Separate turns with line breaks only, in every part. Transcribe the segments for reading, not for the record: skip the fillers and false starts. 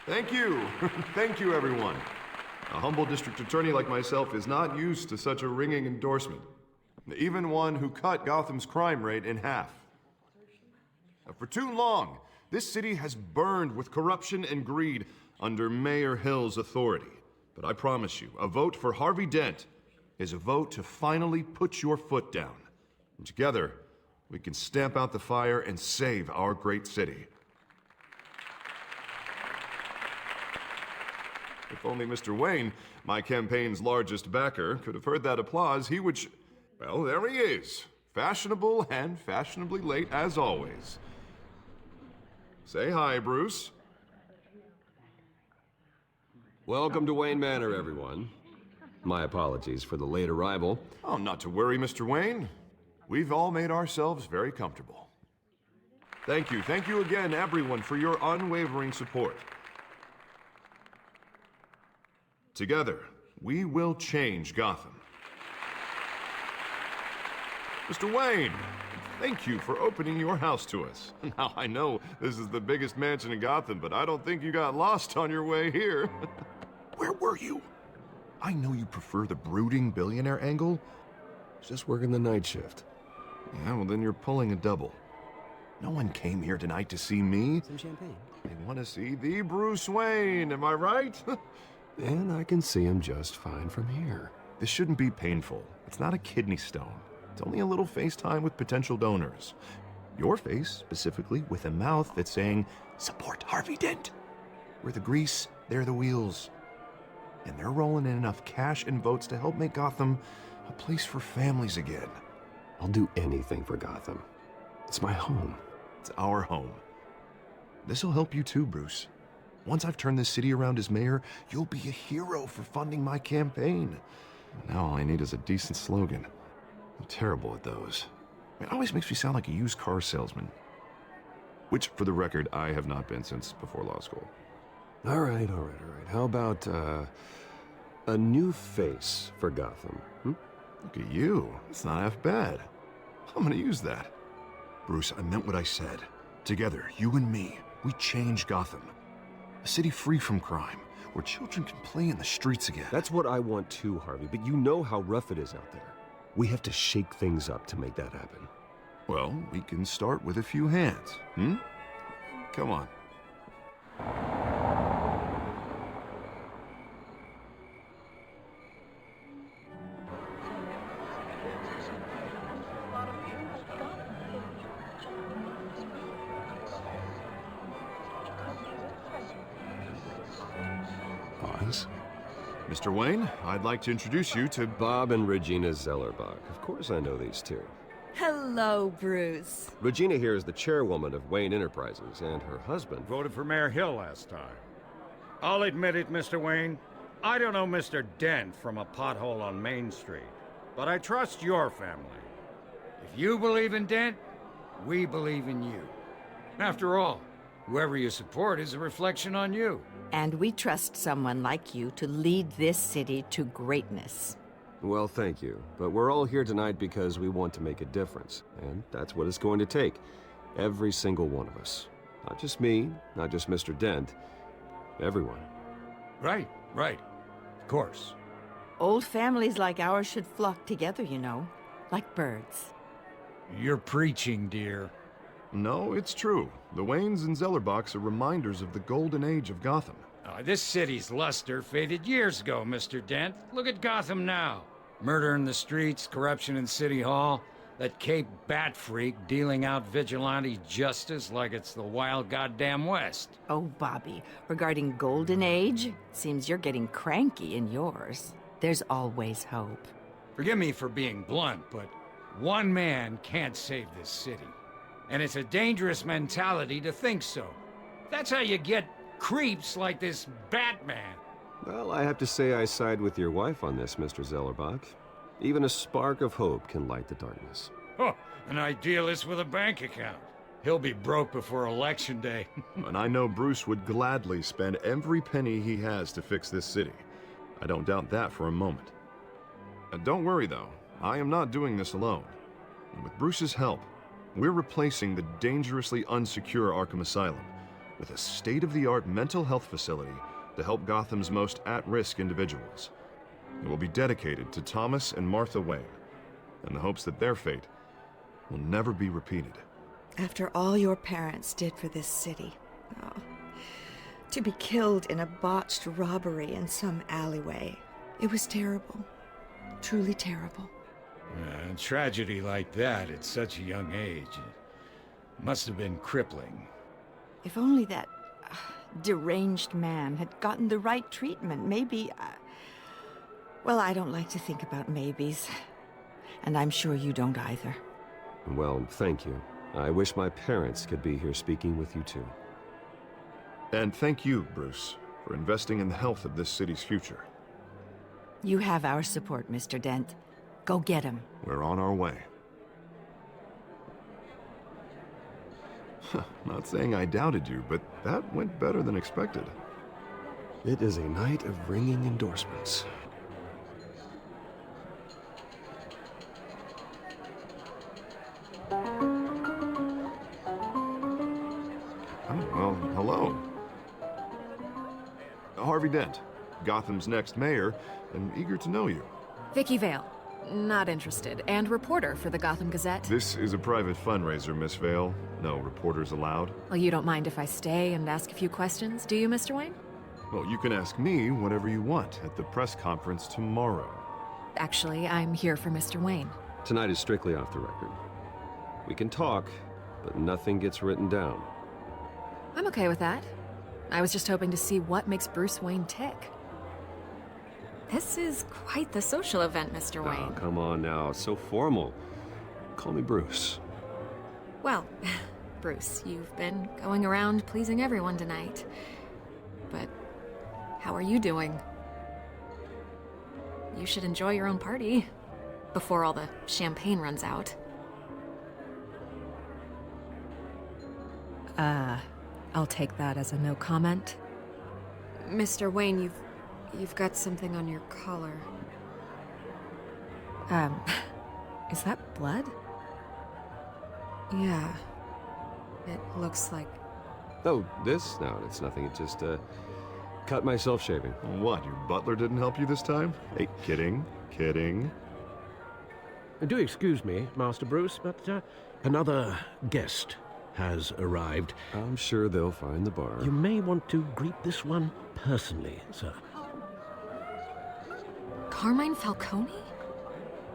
Thank you. Thank you, everyone. A humble district attorney like myself is not used to such a ringing endorsement. Even one who cut Gotham's crime rate in half. For too long, this city has burned with corruption and greed under Mayor Hill's authority. But I promise you, a vote for Harvey Dent is a vote to finally put your foot down. And together, we can stamp out the fire and save our great city. If only Mr. Wayne, my campaign's largest backer, could have heard that applause, he would well, there he is. Fashionable and fashionably late as always. Say hi, Bruce.
Welcome to Wayne Manor, everyone. My apologies for the late arrival.
Oh, not to worry, Mr. Wayne. We've all made ourselves very comfortable. Thank you again, everyone, for your unwavering support. Together, we will change Gotham. Mr. Wayne, thank you for opening your house to us. Now, I know this is the biggest mansion in Gotham, but I don't think you got lost on your way here. Where were you? I know you prefer the brooding billionaire angle.
Just working the night shift.
Yeah, well, then you're pulling a double. No one came here tonight to see me.
Some champagne.
They want to see the Bruce Wayne, am I right?
And I can see him just fine from here.
This shouldn't be painful. It's not a kidney stone. It's only a little FaceTime with potential donors. Your face, specifically, with a mouth that's saying, support Harvey Dent. We're the grease, they're the wheels. And they're rolling in enough cash and votes to help make Gotham a place for families again.
I'll do anything for Gotham. It's my home.
It's our home. This'll help you too, Bruce. Once I've turned this city around as mayor, you'll be a hero for funding my campaign. Now all I need is a decent slogan. I'm terrible at those. It always makes me sound like a used car salesman. Which, for the record, I have not been since before law school.
All right. How about, a new face for Gotham,
Look at you. It's not half bad. I'm gonna use that. Bruce, I meant what I said. Together, you and me, we change Gotham. A city free from crime, where children can play in the streets again.
That's what I want too, Harvey, but you know how rough it is out there. We have to shake things up to make that happen.
Well, we can start with a few hands, Come on.
Pause.
Mr. Wayne, I'd like to introduce you to
Bob and Regina Zellerbach. Of course I know these two.
Hello, Bruce.
Regina here is the chairwoman of Wayne Enterprises, and her husband...
Voted for Mayor Hill last time. I'll admit it, Mr. Wayne. I don't know Mr. Dent from a pothole on Main Street, but I trust your family. If you believe in Dent, we believe in you. After all, whoever you support is a reflection on you.
And we trust someone like you to lead this city to greatness.
Well, thank you. But we're all here tonight because we want to make a difference. And that's what it's going to take. Every single one of us. Not just me, not just Mr. Dent. Everyone.
Right. Of course.
Old families like ours should flock together, you know, like birds.
You're preaching, dear.
No, it's true. The Waynes and Zellerbachs are reminders of the golden age of Gotham.
This city's luster faded years ago, Mr. Dent. Look at Gotham now. Murder in the streets, corruption in City Hall, that Cape Bat freak dealing out vigilante justice like it's the wild goddamn West.
Oh, Bobby, regarding Golden Age, seems you're getting cranky in yours. There's always hope.
Forgive me for being blunt, but one man can't save this city. And it's a dangerous mentality to think so. That's how you get creeps like this Batman.
Well, I have to say I side with your wife on this, Mr. Zellerbach. Even a spark of hope can light the darkness.
Oh, an idealist with a bank account. He'll be broke before Election Day.
And I know Bruce would gladly spend every penny he has to fix this city. I don't doubt that for a moment. Don't worry, though. I am not doing this alone. And with Bruce's help, we're replacing the dangerously unsecure Arkham Asylum with a state-of-the-art mental health facility to help Gotham's most at-risk individuals. It will be dedicated to Thomas and Martha Wayne, in the hopes that their fate will never be repeated.
After all your parents did for this city, oh, to be killed in a botched robbery in some alleyway, it was terrible. Truly terrible.
A tragedy like that at such a young age must have been crippling.
If only that deranged man had gotten the right treatment, maybe... Well, I don't like to think about maybes. And I'm sure you don't either.
Well, thank you. I wish my parents could be here speaking with you too.
And thank you, Bruce, for investing in the health of this city's future.
You have our support, Mr. Dent. Go get him.
We're on our way. Not saying I doubted you, but that went better than expected.
It is a night of ringing endorsements.
Oh, well, hello. Harvey Dent, Gotham's next mayor, and eager to know you.
Vicky Vale. Not interested. And reporter for the Gotham Gazette.
This is a private fundraiser, Miss Vale. No reporters allowed.
Well, you don't mind if I stay and ask a few questions, do you, Mr. Wayne?
Well, you can ask me whatever you want at the press conference tomorrow.
Actually, I'm here for Mr. Wayne.
Tonight is strictly off the record. We can talk, but nothing gets written down.
I'm okay with that. I was just hoping to see what makes Bruce Wayne tick. This is quite the social event, Mr. Wayne.
Oh, come on now. So formal. Call me Bruce.
Well, Bruce, you've been going around pleasing everyone tonight. But how are you doing? You should enjoy your own party before all the champagne runs out.
I'll take that as a no comment.
Mr. Wayne, you've got something on your collar.
Is that blood?
Yeah. It looks like...
Oh, this? No, it's nothing. It just, cut myself shaving.
What, your butler didn't help you this time? Hey, kidding, kidding.
Do excuse me, Master Bruce, but another guest has arrived.
I'm sure they'll find the bar.
You may want to greet this one personally, sir.
Carmine Falcone?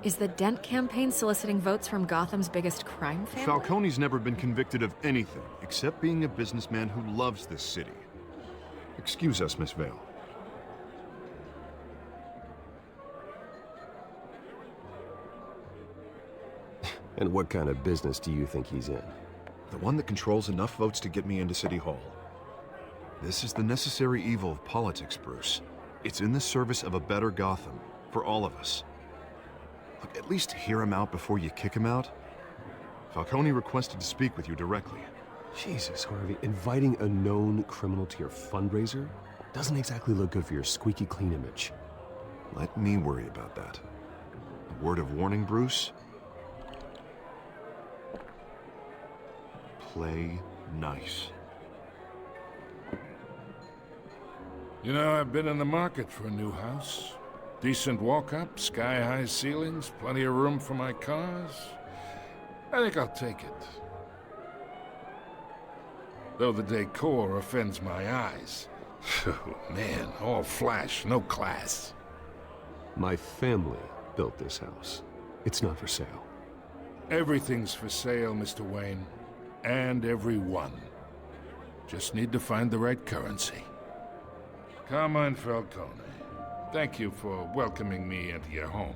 Is the Dent campaign soliciting votes from Gotham's biggest crime family?
Falcone's never been convicted of anything except being a businessman who loves this city. Excuse us, Miss Vale.
And what kind of business do you think he's in?
The one that controls enough votes to get me into City Hall. This is the necessary evil of politics, Bruce. It's in the service of a better Gotham, for all of us. Look, at least hear him out before you kick him out. Falcone requested to speak with you directly.
Jesus, Harvey, inviting a known criminal to your fundraiser doesn't exactly look good for your squeaky clean image.
Let me worry about that. A word of warning, Bruce? Play nice.
You know, I've been in the market for a new house. Decent walk-up, sky-high ceilings, plenty of room for my cars. I think I'll take it. Though the decor offends my eyes. Oh, man, all flash, no class.
My family built this house. It's not for sale.
Everything's for sale, Mr. Wayne. And everyone. Just need to find the right currency. Carmine Falcone, thank you for welcoming me into your home.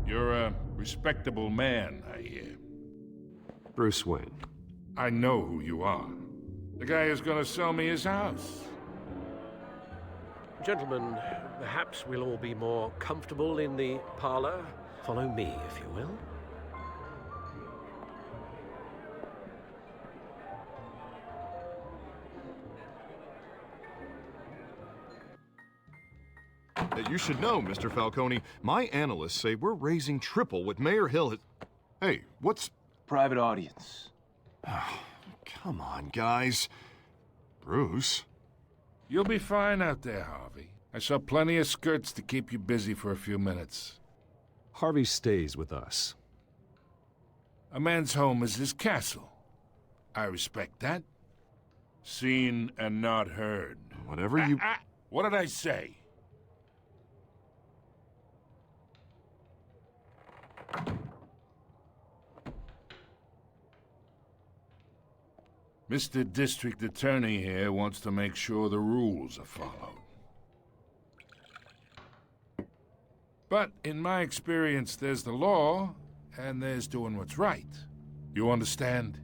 You're a respectable man, I hear.
Bruce Wayne.
I know who you are. The guy who's gonna sell me his house.
Gentlemen, perhaps we'll all be more comfortable in the parlor. Follow me, if you will.
You should know, Mr. Falcone, my analysts say we're raising triple what Mayor Hill has... Hey, what's...
Private audience.
Come on, guys. Bruce?
You'll be fine out there, Harvey. I saw plenty of skirts to keep you busy for a few minutes.
Harvey stays with us.
A man's home is his castle. I respect that. Seen and not heard.
Whatever you...
What did I say? Mr. District Attorney here wants to make sure the rules are followed. But in my experience, there's the law, and there's doing what's right. You understand?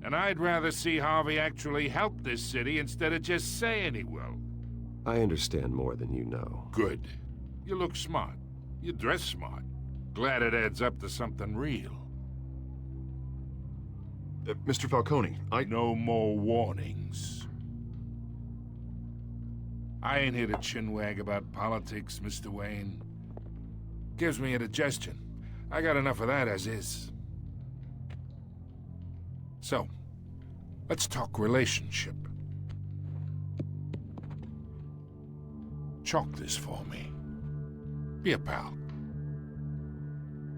And I'd rather see Harvey actually help this city instead of just saying he will.
I understand more than you know.
Good. You look smart. You dress smart. Glad it adds up to something real.
Mr. Falcone,
No more warnings. I ain't here to chinwag about politics, Mr. Wayne. Gives me indigestion. I got enough of that as is. So, let's talk relationship. Chalk this for me. Be a pal.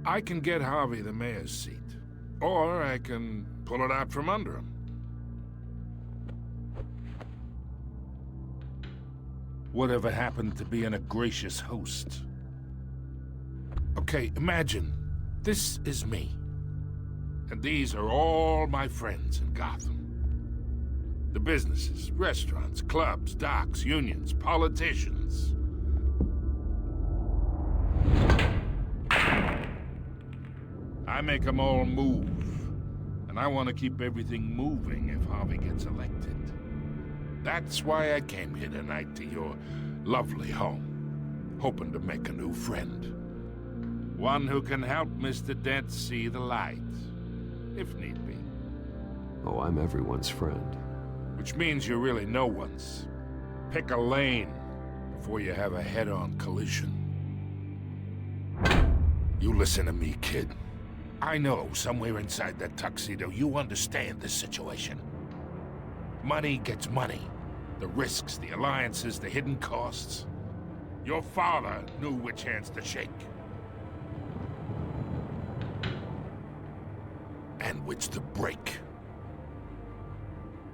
I can get Harvey the mayor's seat, or I can pull it out from under him. Whatever happened to being a gracious host? Okay, imagine, this is me. And these are all my friends in Gotham. The businesses, restaurants, clubs, docks, unions, politicians. I make them all move. And I want to keep everything moving if Harvey gets elected. That's why I came here tonight to your lovely home, hoping to make a new friend. One who can help Mr. Dent see the light, if need be.
Oh, I'm everyone's friend.
Which means you're really no one's. Pick a lane before you have a head-on collision. You listen to me, kid. I know somewhere inside that tuxedo you understand this situation. Money gets money. The risks, the alliances, the hidden costs. Your father knew which hands to shake. And which to break.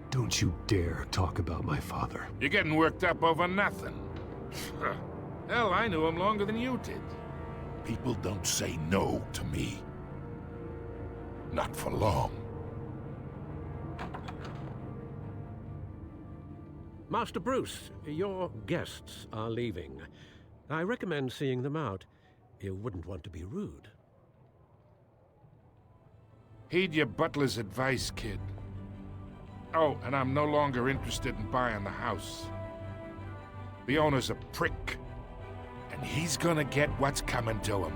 Don't you dare talk about my father.
You're getting worked up over nothing. Hell, I knew him longer than you did. People don't say no to me. Not for long.
Master Bruce, your guests are leaving. I recommend seeing them out. You wouldn't want to be rude.
Heed your butler's advice, kid. Oh, and I'm no longer interested in buying the house. The owner's a prick, and he's gonna get what's coming to him.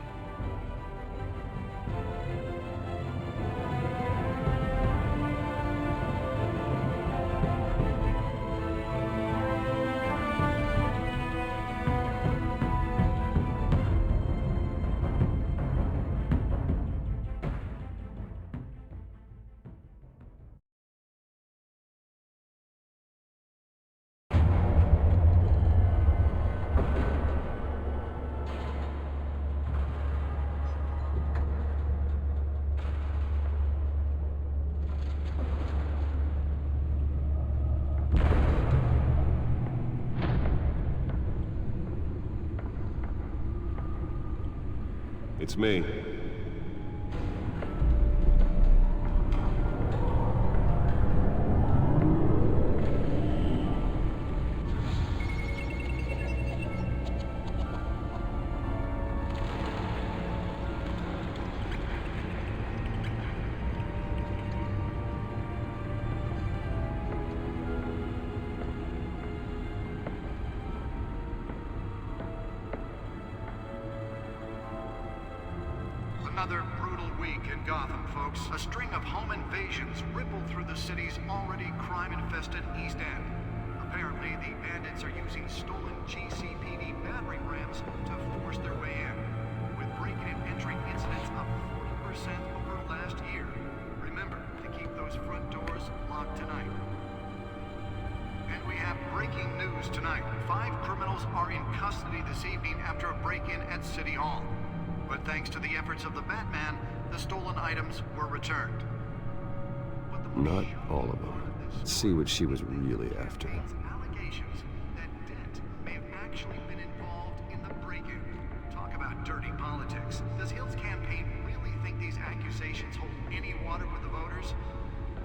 It's me.
Another brutal week in Gotham, folks. A string of home invasions rippled through the city's already crime-infested East End. Apparently, the bandits are using stolen GCPD battering rams to force their way in, with break-in and entry incidents up 40%. tonight, 5 criminals are in custody this evening after a break-in at City Hall. But thanks to the efforts of the Batman, the stolen items were returned. But the most
Not
shocking
all of
part
them.
this
Let's see what she was really after.
contains allegations that Dent may have actually been involved in the break-in. Talk about dirty politics. Does Hill's campaign really think these accusations hold any water with the voters?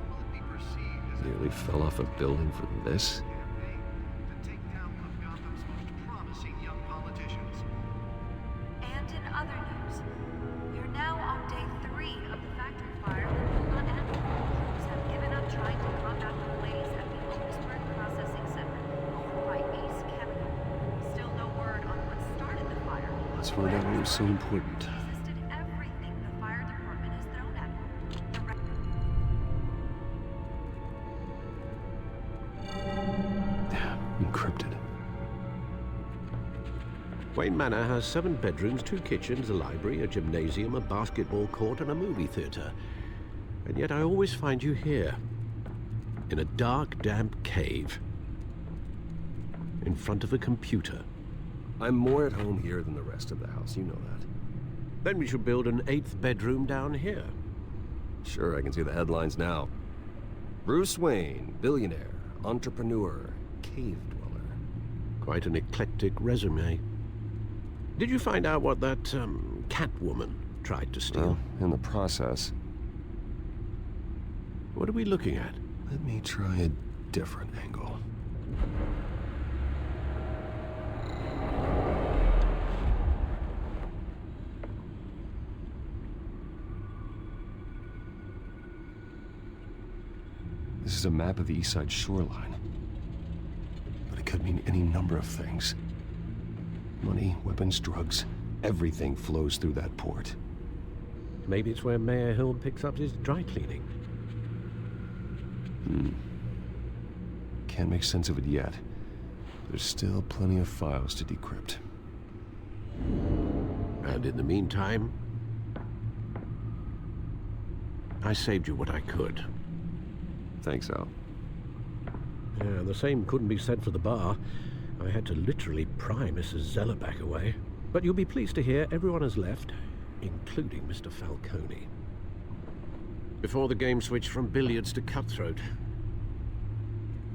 Will it be perceived as a
Nearly fell off a building for this?
campaign to take down one of Gotham's most promising young politicians?
And in other news, we're now on day 3 of the factory fire that Puma and crews have given up trying to combat the blaze at the Otisburg Processing Center, owned by Ace Chemical. Still no word on what started the fire.
Let's find out what was so important.
Resisted everything the fire department has thrown at them. The
Encrypted.
Wayne Manor has 7 bedrooms, 2 kitchens, a library, a gymnasium, a basketball court, and a movie theater. And yet I always find you here, in a dark, damp cave, in front of a computer.
I'm more at home here than the rest of the house, you know that.
Then we should build an 8th bedroom down here.
Sure, I can see the headlines now. Bruce Wayne, billionaire, entrepreneur, cave dweller.
Quite an eclectic resume. Did you find out what that, Catwoman tried to steal?
Well, in the process.
What are we looking at?
Let me try a different angle. This is a map of the East Side shoreline. But it could mean any number of things. Money, weapons, drugs, everything flows through that port.
Maybe it's where Mayor Hill picks up his dry cleaning.
Can't make sense of it yet. There's still plenty of files to decrypt.
And in the meantime, I saved you what I could.
Thanks, Al.
Yeah, the same couldn't be said for the bar. I had to literally pry Mrs. Zellerback away. But you'll be pleased to hear everyone has left, including Mr. Falcone. Before the game switched from billiards to cutthroat.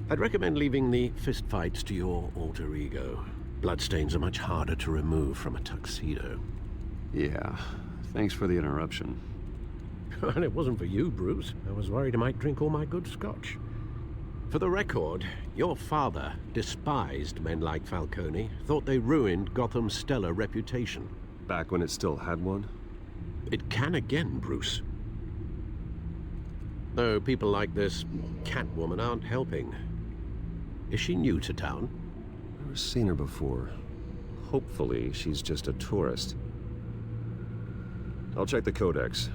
I'd recommend leaving the fistfights to your alter ego. Bloodstains are much harder to remove from a tuxedo.
Yeah, thanks for the interruption.
And it wasn't for you, Bruce. I was worried I might drink all my good scotch. For the record, your father despised men like Falcone, thought they ruined Gotham's stellar reputation.
Back when it still had one?
It can again, Bruce. Though people like this Catwoman aren't helping. Is she new to town?
Never seen her before. Hopefully, she's just a tourist. I'll check the codex.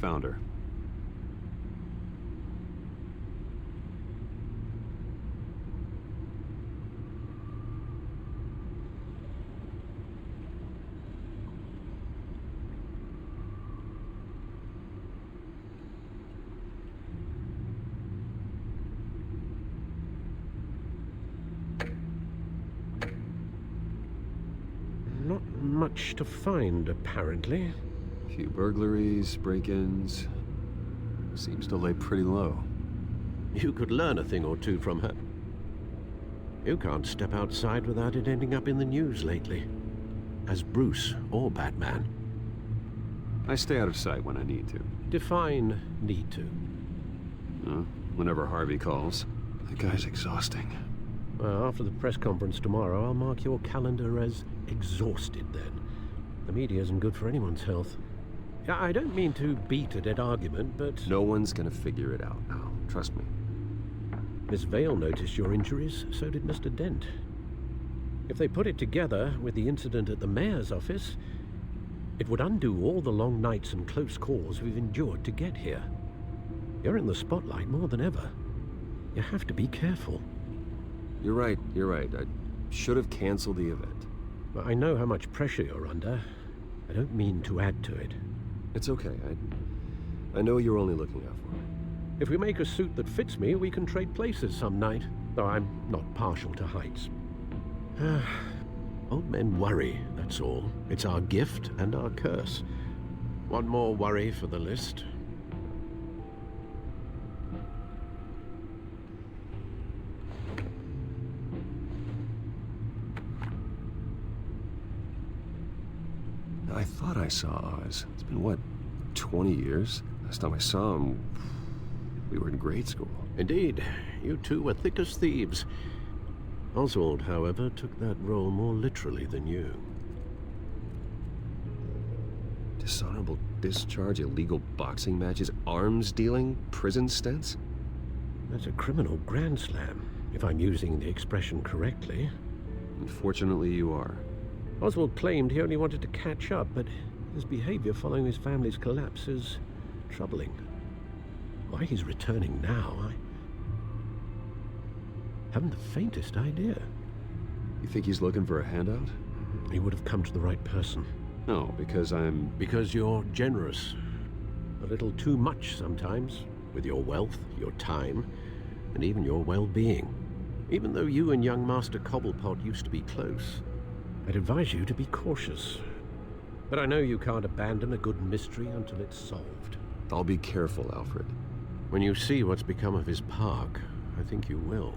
Found her.
Not much to find, apparently.
Few burglaries, break-ins. Seems to lay pretty low.
You could learn a thing or two from her. You can't step outside without it ending up in the news lately. As Bruce or Batman.
I stay out of sight when I need to.
Define need to.
Whenever Harvey calls. The guy's exhausting.
Well, after the press conference tomorrow, I'll mark your calendar as exhausted then. The media isn't good for anyone's health. I don't mean to beat a dead argument, but...
No one's gonna figure it out, Al. Trust me.
Miss Vale noticed your injuries, so did Mr. Dent. If they put it together with the incident at the mayor's office, it would undo all the long nights and close calls we've endured to get here. You're in the spotlight more than ever. You have to be careful.
You're right. I should have canceled the event.
But I know how much pressure you're under. I don't mean to add to it.
It's okay. I know you're only looking out for me.
If we make a suit that fits me, we can trade places some night, though I'm not partial to heights. Old men worry, that's all. It's our gift and our curse. One more worry for the list.
I thought I saw Oz. It's been, what, 20 years? Last time I saw him, we were in grade school.
Indeed. You two were thick as thieves. Oswald, however, took that role more literally than you.
Dishonorable discharge, illegal boxing matches, arms dealing, prison stints?
That's a criminal grand slam, if I'm using the expression correctly.
Unfortunately, you are.
Oswald claimed he only wanted to catch up, but his behavior following his family's collapse is troubling. Why he's returning now, I haven't the faintest idea.
You think he's looking for a handout?
He would have come to the right person.
No, because
Because you're generous. A little too much sometimes, with your wealth, your time, and even your well-being. Even though you and young Master Cobblepot used to be close, I'd advise you to be cautious. But I know you can't abandon a good mystery until it's solved.
I'll be careful, Alfred.
When you see what's become of his park, I think you will.